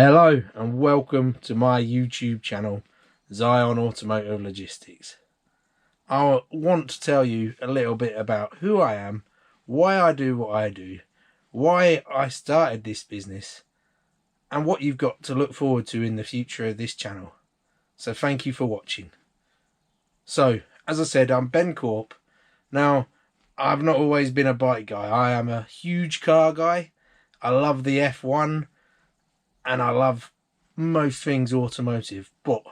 Hello and welcome to my YouTube channel, Zion Automotive Logistics. I want to tell you a little bit about who I am, why I do what I do, why I started this business, and what you've got to look forward to in the future of this channel. So thank you for watching. So, as I said, I'm Ben Corp. Now, I've not always been a bike guy. I am a huge car guy. I love the F1. And I love most things automotive, but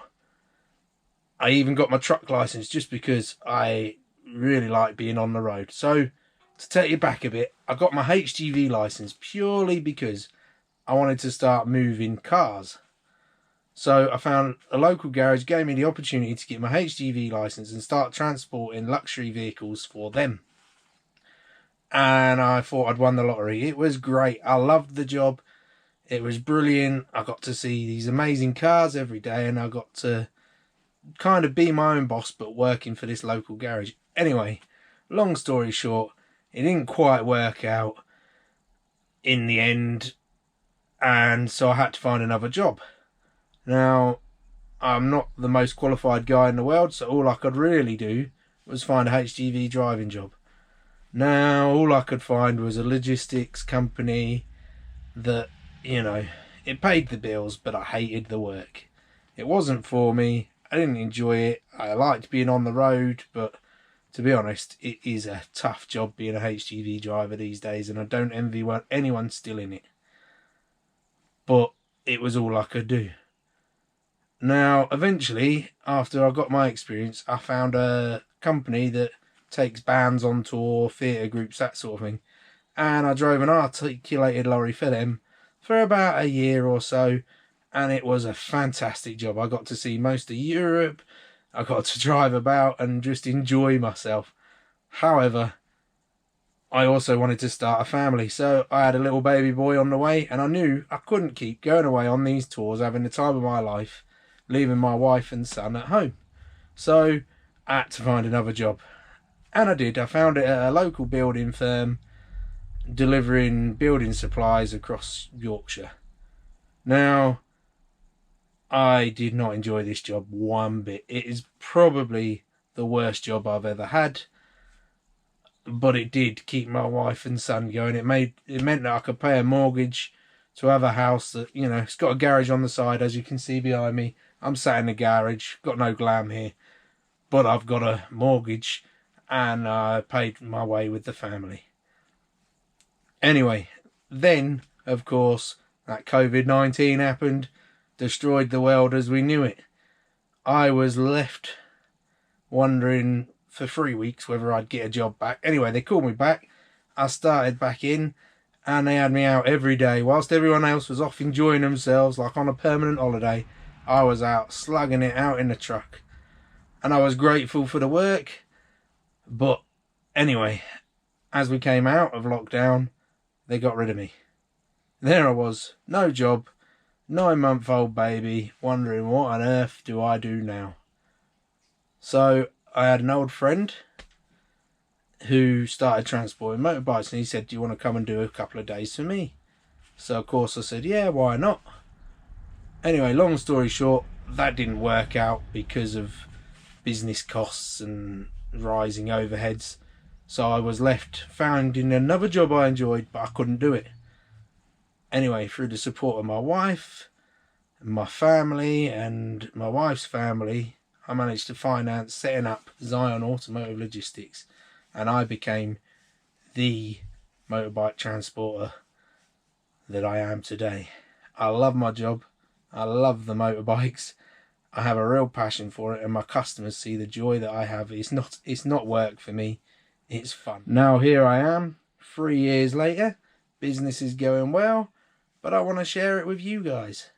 I even got my truck license just because I really like being on the road. So to take you back a bit, I got my HGV license purely because I wanted to start moving cars. So I found a local garage, gave me the opportunity to get my HGV license and start transporting luxury vehicles for them. And I thought I'd won the lottery. It was great. I loved the job. It was brilliant. I got to see these amazing cars every day, and I got to kind of be my own boss, but working for this local garage. Anyway, long story short, it didn't quite work out in the end, and so I had to find another job. Now, I'm not the most qualified guy in the world, so all I could really do was find a HGV driving job. Now, all I could find was a logistics company that, you know, it paid the bills, but I hated the work. It wasn't for me. I didn't enjoy it. I liked being on the road, but to be honest, it is a tough job being a HGV driver these days, and I don't envy anyone still in it. But it was all I could do. Now, eventually, after I got my experience, I found a company that takes bands on tour, theatre groups, that sort of thing. And I drove an articulated lorry for them for about a year or so, and it was a fantastic job. I got to see most of Europe. I got to drive about and just enjoy myself. However, I also wanted to start a family, so I had a little baby boy on the way, and I knew I couldn't keep going away on these tours, having the time of my life, leaving my wife and son at home. So I had to find another job, and I did. I found it at a local building firm, delivering building supplies across Yorkshire. Now, I did not enjoy this job one bit. It is probably the worst job I've ever had, but it did keep my wife and son going. It meant that I could pay a mortgage to have a house that, you know, it's got a garage on the side, as you can see behind me. I'm sat in the garage, got no glam here, but I've got a mortgage, and I paid my way with the family. Anyway, then, of course, that COVID-19 happened, destroyed the world as we knew it. I was left wondering for 3 weeks whether I'd get a job back. Anyway, they called me back. I started back in, and they had me out every day. Whilst everyone else was off enjoying themselves, like on a permanent holiday, I was out slugging it out in the truck. And I was grateful for the work. But anyway, as we came out of lockdown, they got rid of me. There I was, no job, 9-month-old baby, wondering what on earth do I do now. So I had an old friend who started transporting motorbikes, and he said, do you want to come and do a couple of days for me? So of course I said, yeah, why not? Anyway, long story short, that didn't work out because of business costs and rising overheads. So I was left finding another job I enjoyed, but I couldn't do it. Anyway, through the support of my wife, and my family, and my wife's family, I managed to finance setting up Zion Automotive Logistics, and I became the motorbike transporter that I am today. I love my job. I love the motorbikes. I have a real passion for it, and my customers see the joy that I have. It's not work for me. It's fun. Now here I am, 3 years later. Business is going well, but I want to share it with you guys.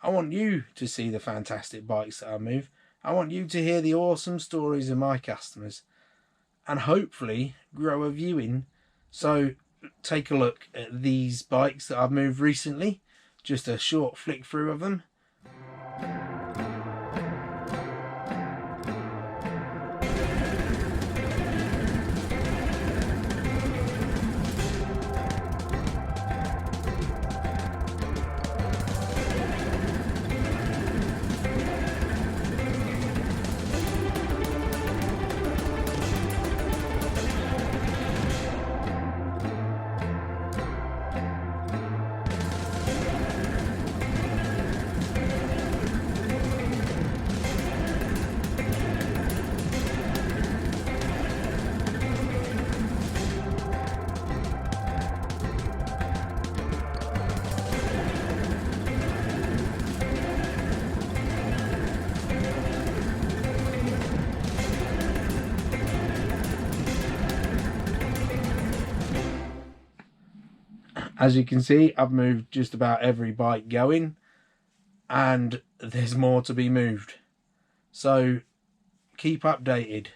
I want you to see the fantastic bikes that I move. I want you to hear the awesome stories of my customers, and hopefully grow a viewing. So take a look at these bikes that I've moved recently. Just a short flick through of them. As you can see, I've moved just about every bike going, and there's more to be moved. So keep updated.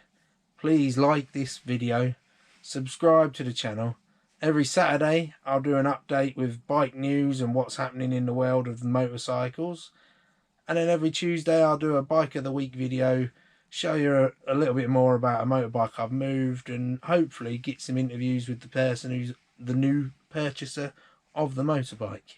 Please like this video, subscribe to the channel. Every Saturday I'll do an update with bike news and what's happening in the world of motorcycles. And then every Tuesday I'll do a bike of the week video, show you a little bit more about a motorbike I've moved, and hopefully get some interviews with the person who's the new purchaser of the motorbike.